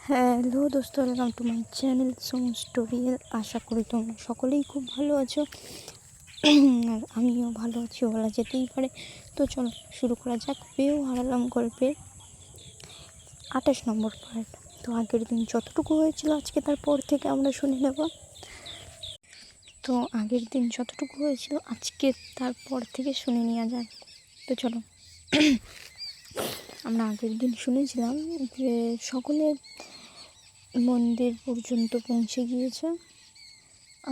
Hello দোস্ত, welcome to my channel সোম স্টোরিয়াল। আশা করি তোমরা সকলেই খুব ভালো আছো আর আমিও ভালো আছি বলা যেতেই পারে। তো চলো শুরু করা যাক। পেয়েও হারালাম গল্পের 28 নম্বর পার্ট। তো আগের দিন যতটুকু হয়েছিল আজকে তারপর থেকে আমরা শুনে নেব। তো আগের দিন যতটুকু হয়েছিল আজকে তারপর থেকে শুনে নেওয়া যাক। তো চলো আমরা আগের দিন শুনেছিলাম যে সকলে মন্দির পর্যন্ত পৌঁছে গিয়েছে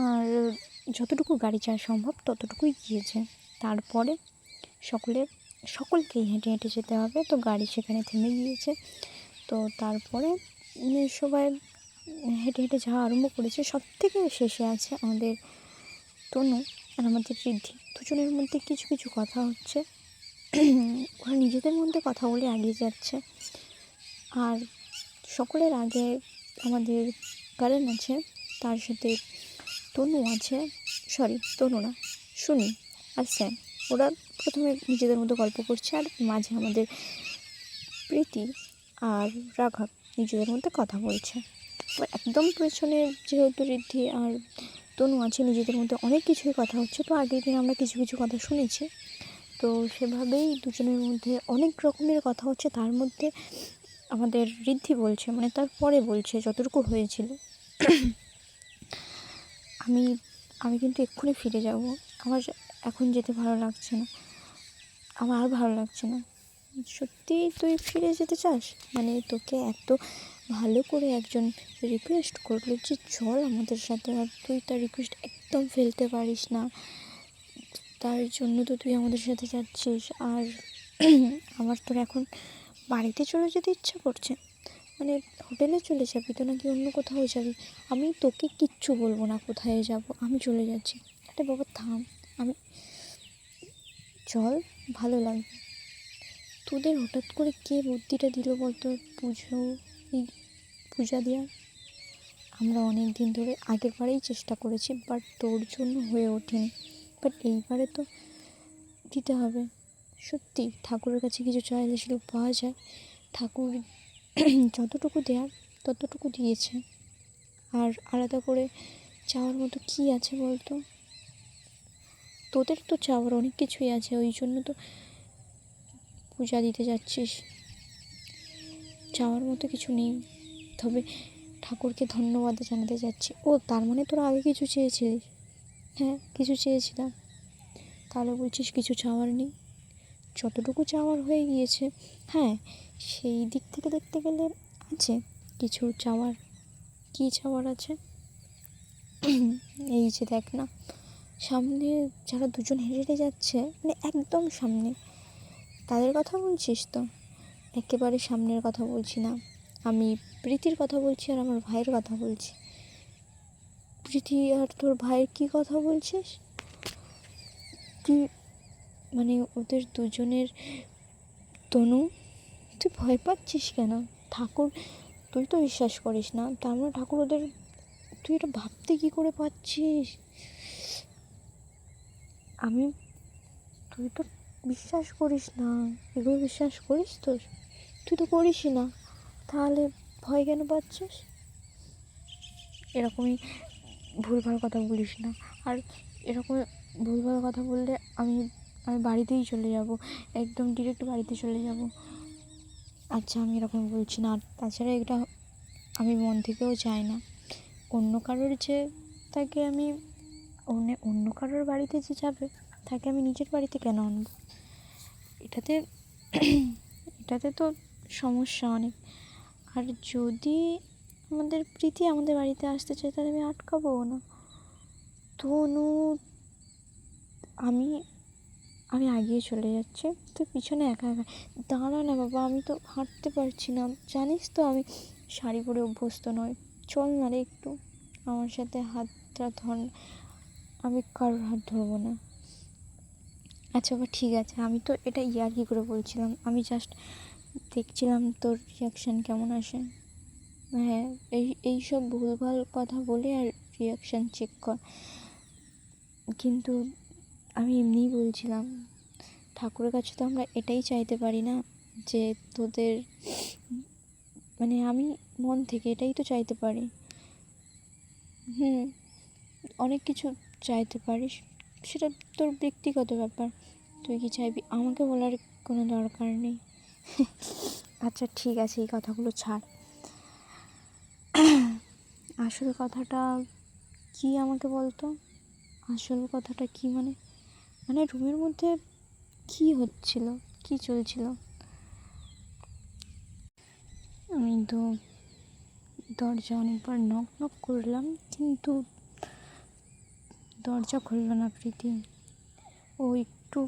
আর যতটুকু গাড়ি যাওয়া সম্ভব ততটুকুই গিয়েছে। তারপরে সকলকেই হেঁটে হেঁটে যেতে হবে। তো গাড়ি সেখানে থেমে গিয়েছে। তো তারপরে সবাই হেঁটে হেঁটে যাওয়া আরম্ভ করেছে। সব থেকে শেষে আছে আমাদের তনু আর আমাদের ঋদ্ধি। দুজনের মধ্যে কিছু কিছু কথা হচ্ছে। ওরা নিজেদের মধ্যে কথা বলে এগিয়ে যাচ্ছে। আর সকলের আগে আমাদের কারণ আছে, তার সাথে তনু আছে, তনু না, শুনি আর স্যাম। ওরা প্রথমে নিজেদের মধ্যে গল্প করছে আর মাঝে আমাদের প্রীতি আর রাঘব নিজেদের মধ্যে কথা বলছে। একদম পেছনে যেহেতু ঋদ্ধি আর তনু আছে, নিজেদের মধ্যে অনেক কিছুই কথা হচ্ছে। তো আগের দিন আমরা কিছু কিছু কথা শুনেছি, তো সেভাবেই দুজনের মধ্যে অনেক রকমের কথা হচ্ছে। তার মধ্যে আমাদের ঋদ্ধি বলছে, মানে তারপরে বলছে যতটুকু হয়েছিল, আমি আমি কিন্তু এক্ষুনি ফিরে যাব। আমার এখন যেতে ভালো লাগছে না, আমার আর ভালো লাগছে না। সত্যি তুই ফিরে যেতে চাস? মানে তোকে এত ভালো করে একজন রিকোয়েস্ট করলো যে চল আমাদের সাথে, আর তুই তার রিকোয়েস্ট একদম ফেলতে পারিস না। তার জন্য তো তুই আমাদের সাথে যাচ্ছিস। আর আমার তোর এখন বাড়িতে চলে যেতে ইচ্ছা করছে। মানে হোটেলে চলে যাবি তো নাকি অন্য কোথাও যাবি? আমি তোকে কিচ্ছু বলবো না কোথায় যাব, আমি চলে যাচ্ছি। আরে বাবা থাম, আমি চল, ভালো লাগবে। তোদের হঠাৎ করে কে বুদ্ধিটা দিল বলতো এই পূজা দেওয়ার? আমরা অনেক দিন ধরে আগের বারেই চেষ্টা করেছি, বাট তোর জন্য হয়ে ওঠেনি। বাট এইবারে তো দিতে হবে। সত্যি ঠাকুরের কাছে কিছু চাইলে সেটা পাওয়া যায়। ঠাকুর যতটুকু দেওয়ার ততটুকু দিয়েছে। আর আলাদা করে চাওয়ার মতো কী আছে বলতো? তোদের তো চাওয়ার অনেক কিছুই আছে, ওই জন্য তো পূজা দিতে যাচ্ছিস। চাওয়ার মতো কিছু নেই, তবে ঠাকুরকে ধন্যবাদ জানাতে যাচ্ছি। ও তার মানে তোরা আগে কিছু চেয়েছিলিস? হ্যাঁ, কিছু চেয়েছিলাম। তাহলে বলছিস কিছু চাওয়ার নেই? যতটুকু চাওয়ার হয়ে গিয়েছে। হ্যাঁ, সেই দিক থেকে দেখতে গেলে আছে কিছু চাওয়ার। কী চাওয়ার আছে? এই যে দেখ না, সামনে যারা দুজন হেঁটে হেঁটে যাচ্ছে, মানে একদম সামনে, তাদের কথা বলছিস তো? একেবারে সামনের কথা বলছি না, আমি প্রীতির কথা বলছি আর আমার ভাইয়ের কথা বলছি। প্রীতি আর তোর ভাইয়ের কী কথা বলছিস তুই? মানে ওদের দুজনের। তনু, তুই ভয় পাচ্ছিস কেন? ঠাকুর, তুই তো বিশ্বাস করিস না, তার মানে ঠাকুর ওদের, তুই এটা ভাবতে কী করে পাচ্ছিস? তুই তো বিশ্বাস করিস না, এগুলো বিশ্বাস করিস তো? তুই তো করিসই না, তাহলে ভয় কেন পাচ্ছিস? এরকমই ভুলভাল কথা বলিস না। আর এরকম ভুলভাল কথা বললে আমি আমি বাড়িতেই চলে যাব, একদম ডিরেক্ট বাড়িতে চলে যাব। আচ্ছা, আমি এরকম বলছি না। আর তাছাড়া এটা আমি মন থেকেও চাই না। অন্য কারোর যে তাকে আমি অন্য কারোর বাড়িতে যে যাবে তাকে আমি নিজের বাড়িতে কেন আনবো? এটাতে এটাতে তো সমস্যা অনেক। আর যদি আমাদের প্রীতি আমাদের বাড়িতে আসতে চায় তাহলে আমি আটকাবো না। তনু, আমি আমি এগিয়ে চলে যাচ্ছি, তুই পিছনে একা একা দাঁড়া না বাবা। আমি তো হাঁটতে পারছি না, জানিস তো আমি শাড়ি পরে অভ্যস্ত নয়। চল না রে একটু আমার সাথে, হাতটা ধর। আমি কারোর হাত ধরবো না। আচ্ছা বাবা ঠিক আছে, আমি তো এটা ইয়ার্কি করে বলছিলাম, আমি জাস্ট দেখছিলাম তোর রিয়াকশান কেমন আসে। হ্যাঁ, এইসব ভুলভাল কথা বলে আর রিয়াকশান চেক কর। কিন্তু আমি এমনিই বলছিলাম, ঠাকুরের কাছে তো আমরা এটাই চাইতে পারি না যে তোদের মানে আমি মন থেকে এটাই তো চাইতে পারি। অনেক কিছু চাইতে পারিস, সেটা তোর ব্যক্তিগত ব্যাপার। তুই কি চাইবি আমাকে বলার কোনো দরকার নেই। আচ্ছা ঠিক আছে, এই কথাগুলো ছাড়। আসল কথাটা কি আমাকে বলতো? আসল কথাটা কি মানে মানে রুমের মধ্যে কি হচ্ছিল, কি চলছিল? আমি তো দরজা অনেকবার নক নক করলাম, কিন্তু দরজা খুললো না প্রীতি। ও একটু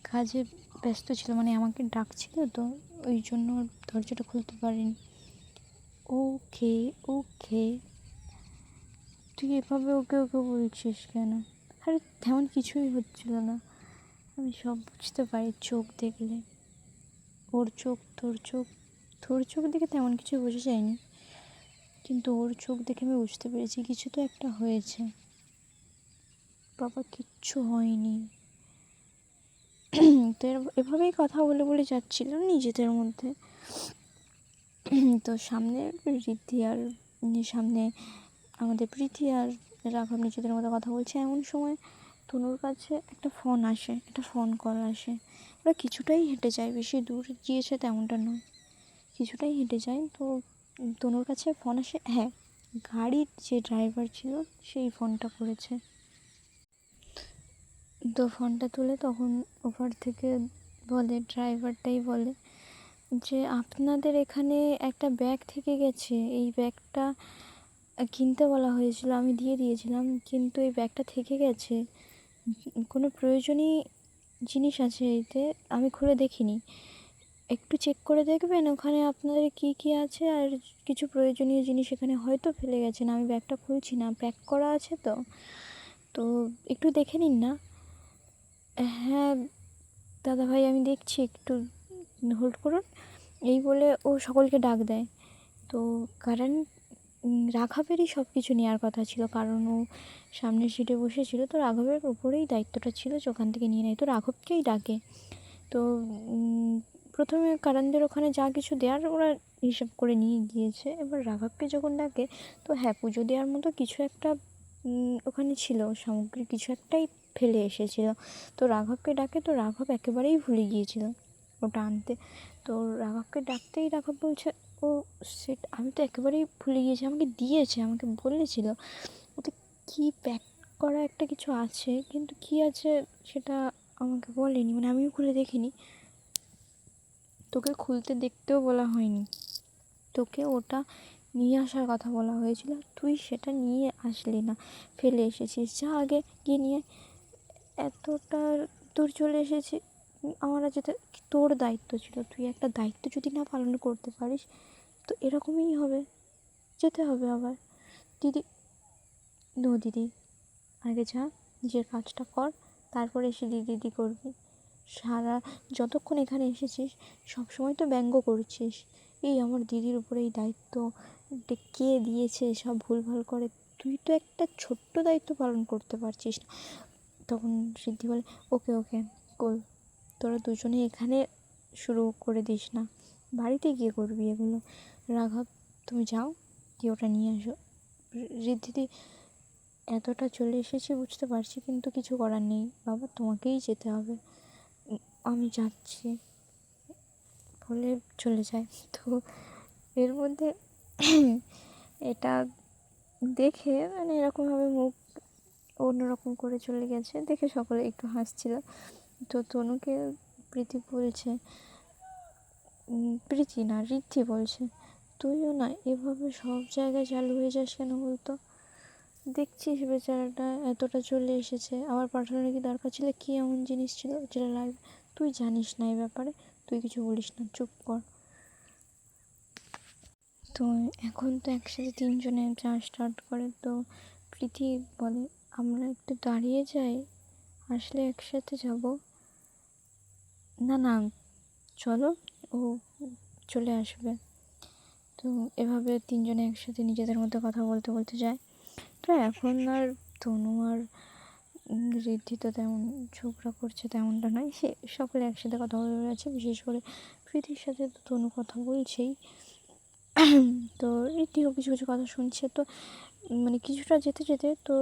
কাজে ব্যস্ত ছিল, মানে আমাকে ডাকছিল তো, ওই জন্য দরজাটা খুলতে পারিনি। ওকে ওকে, তুই এভাবে ওকে ওকে বলছিস কেন? আরে তেমন কিছুই হচ্ছিল না, আমি সব বুঝতে পারি চোখ দেখলে। ওর চোখ, তোর চোখ দেখে তেমন কিছু বোঝা যায়নি, কিন্তু ওর চোখ দেখে আমি বুঝতে পেরেছি কিছু তো একটা হয়েছে। বাবা কিচ্ছু হয়নি। তো এভাবেই কথা বলে বলে যাচ্ছিল নিজেদের মধ্যে। তো সামনে ঋদ্ধি আর সামনে আমাদের প্রীতি আর রাঘব নিজেদের মধ্যে কথা বলছে, এমন সময় তনুর কাছে একটা ফোন কল আসে। ওরা কিছুটাই হেঁটে যায়, বেশি দূর গিয়েছে তেমনটা নয়, কিছুটাই হেঁটে যায়। তো তনুর কাছে ফোন আসে, হ্যাঁ গাড়ির যে ড্রাইভার ছিল সেই ফোনটা করেছে। তো ফোনটা তুলে তখন ওপার থেকে ড্রাইভারটাই বলে যে আপনাদের এখানে একটা ব্যাগ থেকে গেছে, এই ব্যাগটা কিনতে বলা হয়েছিল, আমি দিয়ে দিয়েছিলাম, কিন্তু এই ব্যাগটা থেকে গেছে। কোনো প্রয়োজনীয় জিনিস আছে এতে, আমি খুলে দেখিনি, একটু চেক করে দেখবেন ওখানে আপনাদের কি কি আছে, আর কিছু প্রয়োজনীয় জিনিস এখানে হয়তো ফেলে গেছেন, আমি ব্যাগটা খুলছি না, প্যাক করা আছে তো, তো একটু দেখে নিন না। হ্যাঁ দাদা ভাই আমি দেখছি, একটু হোল্ড করুন, এই বলে ও সকলকে ডাক দেয়। তো কারণ রাঘবেরই সব কিছু নেওয়ার কথা ছিল, কারণ ও সামনের সিটে বসেছিল, তো রাঘবের উপরেই দায়িত্বটা ছিল যে ওখান থেকে নিয়ে নেয়, তো রাঘবকেই ডাকে। তো প্রথমে কারণদের ওখানে যা কিছু দেওয়ার ওরা হিসাব করে নিয়ে গিয়েছে, এবার রাঘবকে যখন ডাকে, তো হ্যাঁ পুজো দেওয়ার মতো কিছু একটা ওখানে ছিল, সামগ্রী কিছু একটাই ফেলে এসেছিল। তো রাঘবকে ডাকে, তো রাঘব একেবারেই ভুলে গিয়েছিল ওটা আনতে। তো রাঘবকে ডাকতেই রাঘব বলছে, ও সেট আমি তো একেবারেই ভুলে গিয়েছি, আমাকে দিয়েছে, আমাকে বলেছিল ওতে কী প্যাক করা একটা কিছু আছে, কিন্তু কী আছে সেটা আমাকে বলেনি, মানে আমিও খুলে দেখিনি, তোকে খুলতে দেখতেও বলা হয়নি, তোকে ওটা নিয়ে আসার কথা বলা হয়েছিল, তুই সেটা নিয়ে আসলি না, ফেলে এসেছিস, যা আগে গিয়ে নিয়ে, এতটা দূর চলে এসেছি, আমরা যেতে, তোর দায়িত্ব ছিল, তুই একটা দায়িত্ব যদি না পালন করতে পারিস তো এরকমই হবে, যেতে হবে আবার। দিদি, দিদি আগে যা, নিজের কাজটা কর, তারপরে এসে দিদি করবি। যতক্ষণ এখানে এসেছিস সবসময় তো ব্যঙ্গ করছিস, এই আমার দিদির উপরে এই দায়িত্ব কে দিয়েছে, সব ভুলভাল করে, তুই তো একটা ছোট্ট দায়িত্ব পালন করতে পারছিস না। তখন সিদ্ধি বলে, ওকে ওকে কুল, তোরা দুজনে এখানে শুরু করে দিস না, বাড়িতে গিয়ে করবি এগুলো। রাঘব তুমি যাও, গিয়ে ওটা নিয়ে আসো। ঋদ্ধিদি, এতটা চলে এসেছি বুঝতে পারছি, কিন্তু কিছু করার নেই বাবা, তোমাকেই যেতে হবে, আমি যাচ্ছি বলে চলে যায়। তো এর মধ্যে এটা দেখে মানে এরকমভাবে মুখ অন্যরকম করে চলে গেছে দেখে সকলে একটু হাসছিল। তো তনুকে প্রীতি বলছে, প্রীতি না ঋদ্ধি বলছে, তুইও না এভাবে সব জায়গায় চালু হয়ে যাস কেন বলতো, দেখছিস বেচারাটা এতটা চলে এসেছে, আবার পাঠানোর কি দরকার ছিল, কী এমন জিনিস ছিল যেটা লাগবে, তুই জানিস না এই ব্যাপারে, তুই কিছু বলিস না, চুপ কর। তো এখন তো একসাথে তিনজনে যাওয়া স্টার্ট করে, তো প্রীতি বলে আমরা একটু দাঁড়িয়ে যাই, আসলে একসাথে যাব। না না চলো, ও চলে আসবে। তো এভাবে তিনজনে একসাথে নিজেদের মধ্যে কথা বলতে বলতে যায়। তো এখন আর তনু আর ঋদ্ধি তো তেমন ঝগড়া করছে তেমনটা নয়, সে সকলে একসাথে কথা বলে বেড়াচ্ছে, বিশেষ করে প্রীতির সাথে তো তনু কথা বলছেই। তো রীতিও কিছু কিছু কথা শুনছে। তো মানে কিছুটা যেতে যেতে তো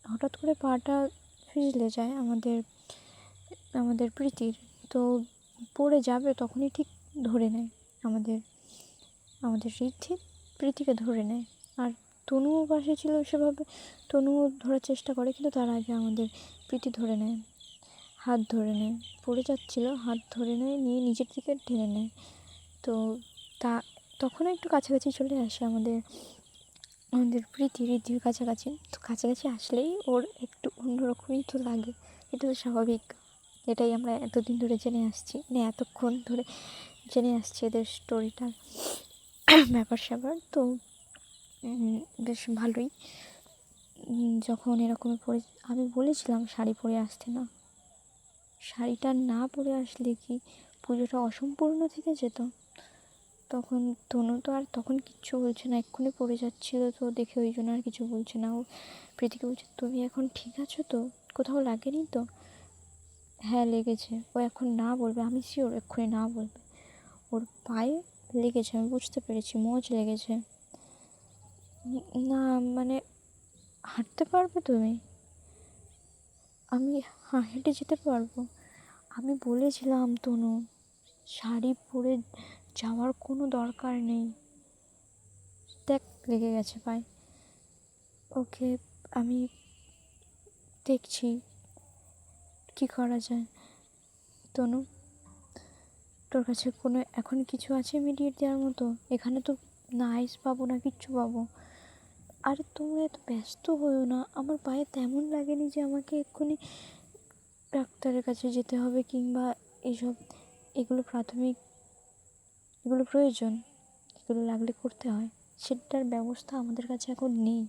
হঠাৎ করে পাটা পিছলে যায় আমাদের আমাদের প্রীতির। তো পড়ে যাবে তখনই ঠিক ধরে নেয় আমাদের আমাদের ঋদ্ধি প্রীতিকে ধরে নেয়। আর তনুও পাশে ছিল সেভাবে, তনুও ধরার চেষ্টা করে, কিন্তু তার আগে আমাদের প্রীতি ধরে নেয়, হাত ধরে নেয়, পড়ে যাচ্ছিল, হাত ধরে নেয়, নিয়ে নিজের দিকে টেনে নেয়। তো তা তখনও একটু কাছাকাছি চলে আসে আমাদের আমাদের প্রীতি ঋদ্ধির কাছাকাছি। তো কাছাকাছি আসলেই ওর একটু অন্যরকমই তো লাগে, এটা তো স্বাভাবিক। এটাই আমরা এতদিন ধরে জেনে আসছি, মানে এতক্ষণ ধরে জেনে আসছি এদের স্টোরিটার ব্যাপার স্যাপার। তো বেশ ভালোই। যখন এরকমই পরে আমি বলেছিলাম শাড়ি পরে আসতে, না, শাড়িটা না পরে আসলে কি পুজোটা অসম্পূর্ণ থেকে যেত। তখন তনু তো আর তখন কিচ্ছু বলছে না, এক্ষুনি পড়ে যাচ্ছিলো তো দেখে, ওই জন্য আর কিছু বলছে না। ও প্রীতিকে বলছে, তুমি এখন ঠিক আছো তো, কোথাও লাগেনি তো? হ্যাঁ লেগেছে। ও এখন না বলবে, আমি শিওর এক্ষুনি না বলবে। ওর পায়ে লেগেছে, আমি বুঝতে পেরেছি, মোচ লেগেছে। না মানে হাঁটতে পারবে তুমি? আমি হেঁটে যেতে পারবো। আমি বলেছিলাম তনু, শাড়ি পরে যাওয়ার কোনো দরকার নেই। দেখ লেগে গেছে পায়ে। ওকে, আমি দেখছি কি করা যায়। তনু, তোর কাছে কোনো এখন কিছু আছে ইমিডিয়েট দেওয়ার মতো? এখানে তো না আইস পাবো না কিচ্ছু পাবো। আরে তোমরা এত ব্যস্ত হয়েও না, আমার পায়ে তেমন লাগেনি যে আমাকে এক্ষুনি ডাক্তারের কাছে যেতে হবে, কিংবা এইসব, এগুলো প্রাথমিক, এগুলো প্রয়োজন, এগুলো লাগলে করতে হয়, সেটার ব্যবস্থা আমাদের কাছে এখন নেই।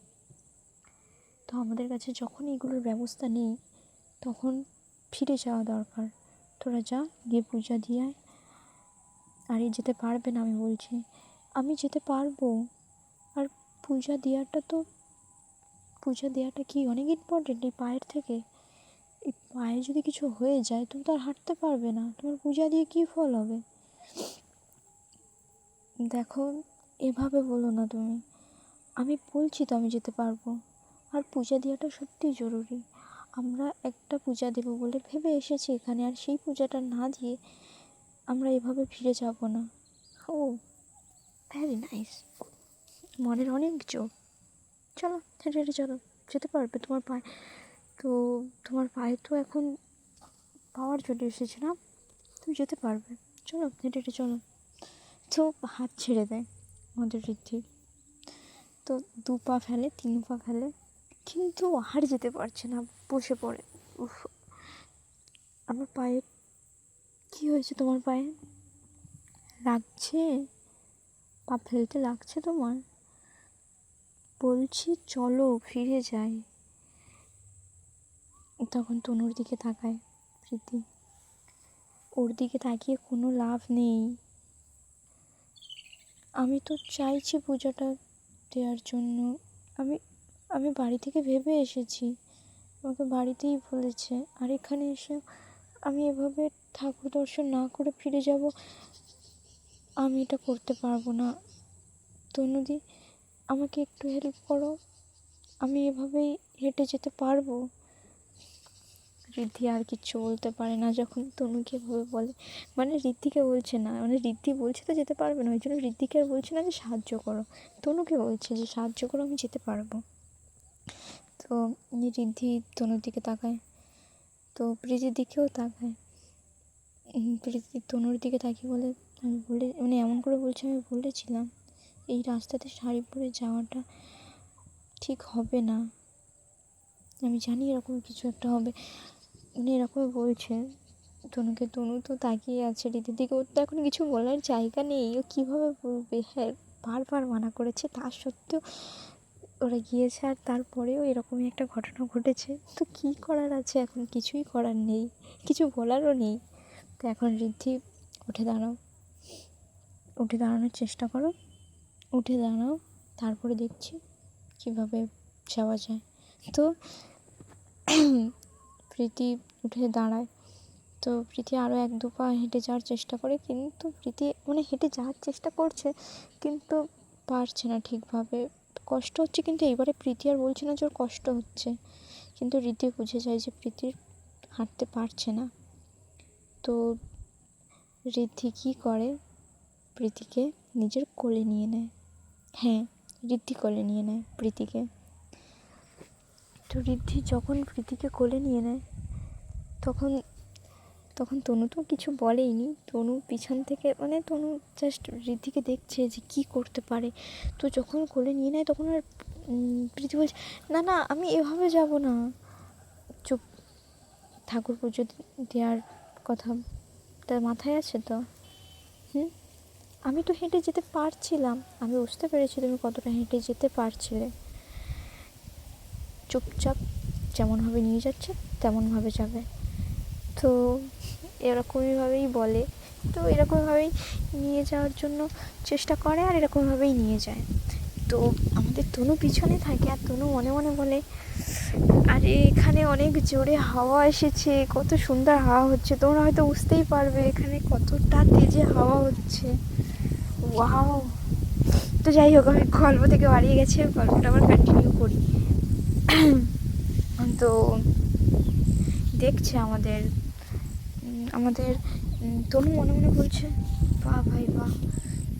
তো আমাদের কাছে যখন এগুলোর ব্যবস্থা নেই, তখন ফিরে যাওয়া দরকার। তোরা যা, গিয়ে পূজা দিয়ে আয়। আর এই যেতে পারবে না আমি বলছি, আমি যেতে পারবো। আর পূজা দেওয়াটা কি অনেক ইম্পর্টেন্ট এই পায়ের থেকে? এই পায়ে যদি কিছু হয়ে যায় তুমি তো আর হাঁটতে পারবে না, তোমার পূজা দিয়ে কী ফল হবে? দেখো, এভাবে বলো না তুমি। আমি বলছি তো আমি যেতে পারবো। আর পূজা দেওয়াটা সত্যিই জরুরি। আমরা একটা পূজা দেবো বলে ভেবে এসেছি এখানে, আর সেই পূজাটা না দিয়ে আমরা এভাবে ফিরে যাব না। ও, ভেরি নাইস, মনের অনেক জোর। চলো হেঁটে হেঁটে চলো, যেতে পারবে। তোমার পায়ে তো এখন পাওয়ার চলে এসেছে না, তুমি যেতে পারবে। চলো হেঁটে হেঁটে চলো। তো হাত ছেড়ে দেয় আমাদের ঋদ্ধি। তো 2 পা ফেলে, 3 পা ফেলে, কিন্তু আর যেতে পারছে না, বসে পড়ে। উফ, আমার পায়ে কী হয়েছে? তোমার পায়ে লাগছে? পা ফেলতে লাগছে তোমার? বলছি চলো ফিরে যাই। তখন তনুর দিকে তাকায় প্রীতি। ওর দিকে তাকিয়ে কোনো লাভ নেই। আমি তো চাইছি পূজাটা দেওয়ার জন্য। আমি আমি বাড়ি থেকে ভেবে এসেছি, আমাকে বাড়িতেই বলেছে। আর এখানে এসে আমি এভাবে ঠাকুর দর্শন না করে ফিরে যাব, আমি এটা করতে পারবো না। তনুদি, আমাকে একটু হেল্প করো, আমি এভাবেই হেঁটে যেতে পারবো। ঋদ্ধি আর কিচ্ছু বলতে পারে না যখন তনুকে এভাবে বলে। মানে ঋদ্ধিকে বলছে না, মানে ঋদ্ধি বলছে তো যেতে পারবে না, ওই জন্য ঋদ্ধিকে আর বলছে না যে সাহায্য করো, তনুকে বলছে যে সাহায্য করো, আমি যেতে পারবো। তো ঋদ্ধি তনুর দিকে তাকায়, তো প্রীতির দিকেও তাকায়। প্রীতি তনুর দিকে তাকিয়ে বলে, মানে এমন করে বলছে, আমি বলেছিলাম এই রাস্তাতে শাড়ি পরে যাওয়াটা ঠিক হবে না, আমি জানি এরকম কিছু একটা হবে। মানে এরকমই বলছে তনুকে। তনু তো তাকিয়ে আছে রীতির দিকে, ওর তো এখন কিছু বলার জায়গা নেই, ও কীভাবে বলবে। হ্যাঁ, বারবার মানা করেছে, তা সত্ত্বেও ওরা গিয়েছে, আর তারপরেও এরকমই একটা ঘটনা ঘটেছে। তো কী করার আছে এখন? কিছুই করার নেই, কিছু বলারও নেই। তো এখন ঋদ্ধি, উঠে দাঁড়াও, উঠে দাঁড়ানোর চেষ্টা করো, উঠে দাঁড়াও, তারপরে দেখছি কীভাবে যাওয়া যায়। তো প্রীতি উঠে দাঁড়ায়। তো প্রীতি আরও 1-2 পা হেঁটে যাওয়ার চেষ্টা করে, কিন্তু প্রীতি মানে হেঁটে যাওয়ার চেষ্টা করছে কিন্তু পারছে না ঠিকভাবে, কষ্ট হচ্ছে। কিন্তু এইবারে প্রীতি আর বলছে না যে ওর কষ্ট হচ্ছে, কিন্তু রীতি বুঝে যায় যে প্রীতির হাঁটতে পারছে না। তো ঋদ্ধি কী করে, প্রীতিকে নিজের কোলে নিয়ে নেয়। হ্যাঁ, ঋদ্ধি কোলে নিয়ে নেয় প্রীতিকে। তো ঋদ্ধি যখন প্রীতিকে কোলে নিয়ে নেয় তখন তখন তনু তো কিছু বলেইনি। তনু পিছন থেকে মানে তনু জাস্ট ঋদ্ধিকে দেখছে যে কী করতে পারে। তো যখন কোলে নিয়ে নেয় তখন আর প্রীতি বলছে, না না আমি এভাবে যাব না। চুপ, ঠাকুর পুজো দেওয়ার কথা তার মাথায় আছে তো? আমি তো হেঁটে যেতে পারছিলাম, আমি বুঝতে পেরেছি তুমি কতটা হেঁটে যেতে পারছিলে। চুপচাপ যেমনভাবে নিয়ে যাচ্ছে তেমনভাবে যাবে। তো এরকমইভাবেই বলে, তো এরকমভাবেই নিয়ে যাওয়ার জন্য চেষ্টা করে আর এরকমভাবেই নিয়ে যায়। তো আমাদের তনু পিছনে থাকে আর তনু মনে মনে বলে, আরে এখানে অনেক জোরে হাওয়া এসেছে, কত সুন্দর হাওয়া হচ্ছে, তোমরা হয়তো বুঝতেই পারবে এখানে কতটা তেজে হাওয়া হচ্ছে। ওয়াও। তো যাই হোক, আমি গল্প থেকে বাড়িয়ে গেছি, গল্পটা আবার কন্টিনিউ করি। তো দেখছে আমাদের তনু মনে মনে বলছে, বাহ ভাই বাহ,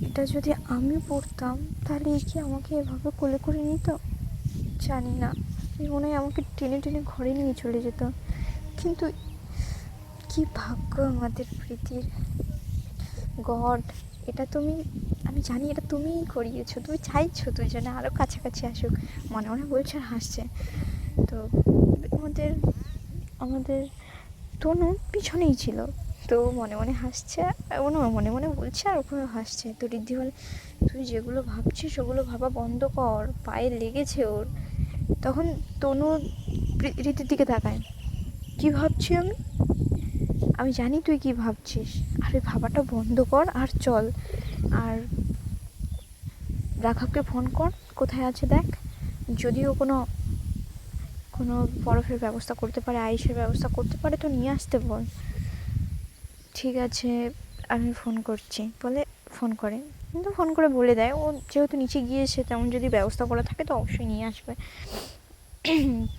এটা যদি আমি পড়তাম তাহলে কি আমাকে এভাবে কোলে করে নিত? জানি না, মনে হয় আমাকে টেনে টেনে ঘরে নিয়ে চলে যেত। কিন্তু কি ভাগ্য আমাদের প্রীতির। গড, এটা তুমি, আমি জানি এটা তুমিই করিয়েছো, তুমি চাইছো দুজনে আরও কাছাকাছি আসুক, মনে মনে বলছে আর হাসছে। তো আমাদের তনু পিছনেই ছিল, তো মনে মনে হাসছে, মনে মনে বলছে আর ওখানে হাসছে। তো ঋদ্ধি বলে, তুই যেগুলো ভাবছিস ওগুলো ভাবা বন্ধ কর, পায়ে লেগেছে ওর। তখন তনু ঋদ্ধির দিকে তাকায়, কী ভাবছি আমি জানি তুই কি ভাবছিস, আর ওই ভাবাটা বন্ধ কর আর চল। আর রাঘবকে ফোন কর, কোথায় আছে দেখ, যদিও কোনো বরফের ব্যবস্থা করতে পারে, আইসের ব্যবস্থা করতে পারে তো নিয়ে আসতে বল। ঠিক আছে, আমি ফোন করছি বলে ফোন করে, কিন্তু ফোন করে বলে দেয় ও যেহেতু নিচে গিয়েছে তেমন যদি ব্যবস্থা করা থাকে তো অবশ্যই নিয়ে আসবে।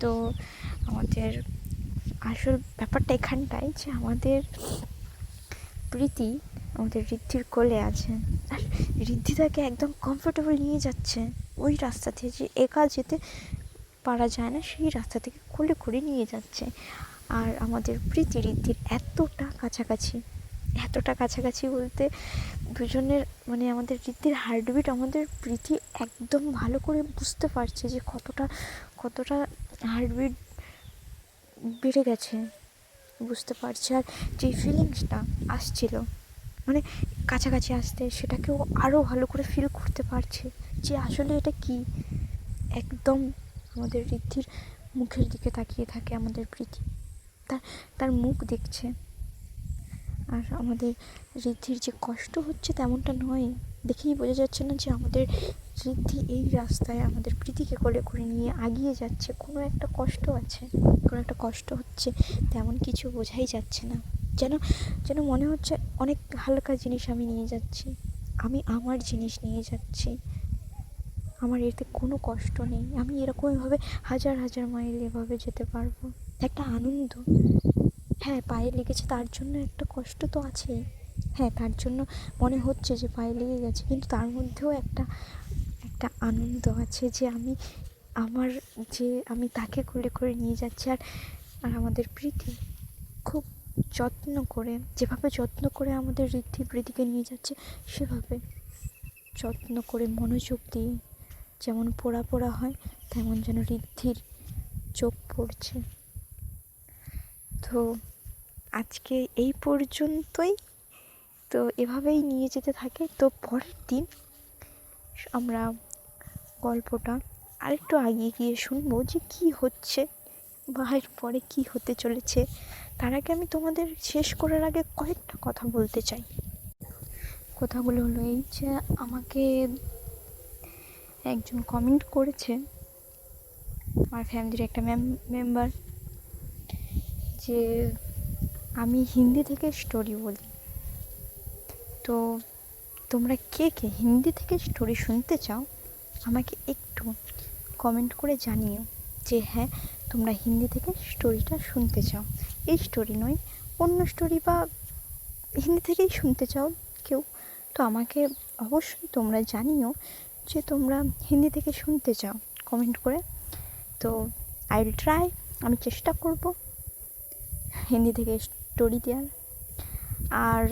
তো আমাদের আসল ব্যাপারটা এখানটায় যে আমাদের প্রীতি আমাদের ঋদ্ধির কোলে আছে, আর ঋদ্ধি তাকে একদম কমফোর্টেবল নিয়ে যাচ্ছে ওই রাস্তা থেকে, যে একা যেতে পারা যায় না সেই রাস্তা থেকে কোলে করে নিয়ে যাচ্ছে। আর আমাদের প্রীতি ঋদ্ধির এতটা কাছাকাছি বলতে দুজনের মানে আমাদের ঋদ্ধির হার্টবিট আমাদের প্রীতি একদম ভালো করে বুঝতে পারছে যে কতটা হার্টবিট বেড়ে গেছে, বুঝতে পারছে। আর যে ফিলিংসটা আসছিল মানে কাছাকাছি আসতে, সেটাকেও আরও ভালো করে ফিল করতে পারছে যে আসলে এটা কি। একদম আমাদের ঋদ্ধির মুখের দিকে তাকিয়ে থাকে আমাদের প্রীতি, তার মুখ দেখছে। আর আমাদের ঋদ্ধির যে কষ্ট হচ্ছে তেমনটা নয়, দেখেই বোঝা যাচ্ছে না যে আমাদের ঋদ্ধি এই রাস্তায় আমাদের প্রীতিকে কোলে করে নিয়ে এগিয়ে যাচ্ছে, কোনো একটা কষ্ট আছে, কোনো একটা কষ্ট হচ্ছে, তেমন কিছু বোঝাই যাচ্ছে না। যেন মনে হচ্ছে অনেক হালকা জিনিস আমি নিয়ে যাচ্ছি, আমি আমার জিনিস নিয়ে যাচ্ছি, আমার এতে কোনো কষ্ট নেই, আমি এরকমভাবে হাজার মাইল এভাবে যেতে পারবো। একটা আনন্দ, হ্যাঁ পায়ে লেগেছে তার জন্য একটা কষ্ট তো আছেই, হ্যাঁ তার জন্য মনে হচ্ছে যে পায়ে লেগে গেছে, কিন্তু তার মধ্যেও একটা আনন্দ আছে যে আমি তাকে কোলে করে নিয়ে যাচ্ছি। আর আমাদের প্রীতি খুব যেভাবে যত্ন করে আমাদের ঋদ্ধি প্রীতিকে নিয়ে যাচ্ছে, সেভাবে যত্ন করে মনোযোগ দিয়ে যেমন পোড়া হয় তেমন যেন ঋদ্ধির চোখ পড়ছে। তো আজকে এই পর্যন্তই, তো এভাবেই নিয়ে যেতে থাকে। তো পরের দিন আমরা গল্পটা আরেকটু এগিয়ে গিয়ে শুনবো যে কী হচ্ছে বা এর পরে কী হতে চলেছে। তার আগে আমি তোমাদের শেষ করার আগে কয়েকটা কথা বলতে চাই। কথাগুলো হলো এই যে আমাকে একজন কমেন্ট করেছে, আমার ফ্যামিলির একটা মেম্বার, যে আমি হিন্দি থেকে স্টোরি বলি। তো তোমরা কে কে হিন্দি থেকে স্টোরি শুনতে চাও আমাকে একটু কমেন্ট করে জানিও যে হ্যাঁ তোমরা হিন্দি থেকে স্টোরিটা শুনতে চাও, এই স্টোরি নয় অন্য স্টোরি বা হিন্দি থেকেই শুনতে চাও কেউ, তো আমাকে অবশ্যই তোমরা জানিও যে তোমরা হিন্দি থেকে শুনতে চাও কমেন্ট করে। তো আই উইল ট্রাই, আমি চেষ্টা করব হিন্দি থেকে স্টোরি দেওয়ার। আর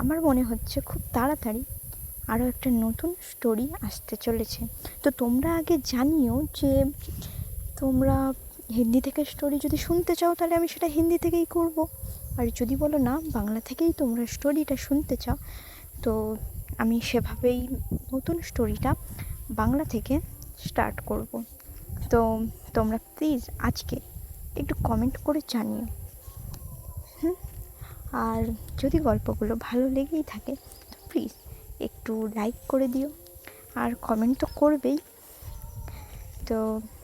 আমার মনে হচ্ছে খুব তাড়াতাড়ি আরও একটা নতুন স্টোরি আসতে চলেছে। তো তোমরা আগে জানিও যে তোমরা হিন্দি থেকে স্টোরি যদি শুনতে চাও তাহলে আমি সেটা হিন্দি থেকেই করব, আর যদি বলো না বাংলা থেকেই তোমরা স্টোরিটা শুনতে চাও তো আমি সেভাবেই নতুন স্টোরিটা বাংলা থেকে স্টার্ট করব। তো তোমরা প্লিজ আজকে একটু কমেন্ট করে জানিও। আর যদি গল্পগুলো ভালো লেগেই থাকে তো প্লিজ একটু লাইক করে দিও, আর কমেন্ট তো করবেই। তো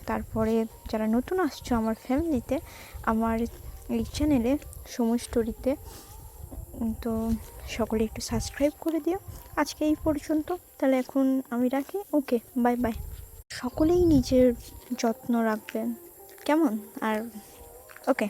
তারপরে যারা নতুন আসছো আমার ফ্যামিলিতে, আমার এই চ্যানেলে সময় স্টোরিতে, তো সকলে একটু সাবস্ক্রাইব করে দিও। আজকে এই পর্যন্ত, তাহলে এখন আমি রাখি। ওকে, বাই বাই। সকলেই নিজের যত্ন রাখবেন, কেমন? আর ওকে।